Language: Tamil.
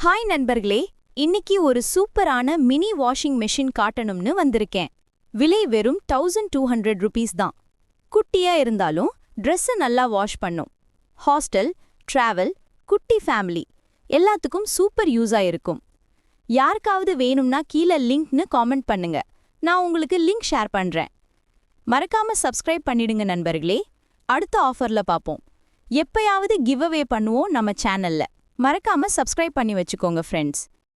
ஹாய் நண்பர்களே, இன்னைக்கு ஒரு சூப்பரான மினி வாஷிங் மெஷின் காட்டணும்னு வந்திருக்கேன். விலை வெறும் 1200 ரூபீஸ் தான். குட்டியா இருந்தாலும் ட்ரெஸ்ஸை நல்லா வாஷ் பண்ணும். ஹாஸ்டல், டிராவல், குட்டி ஃபேமிலி எல்லாத்துக்கும் சூப்பர் யூஸா இருக்கும். யாருக்காவது வேணும்னா கீழே லிங்க்னு காமெண்ட் பண்ணுங்க. நான் உங்களுக்கு லிங்க் ஷேர் பண்றேன். மறக்காம சப்ஸ்கிரைப் பண்ணிடுங்க நண்பர்களே. அடுத்த ஆஃபர்ல பாப்போம். எப்பயாவது கிவ் அவே பண்ணுவோம் நம்ம சேனல்ல. மறக்காம சப்ஸ்கிரைப் பண்ணி வச்சுக்கோங்க ஃப்ரெண்ட்ஸ்.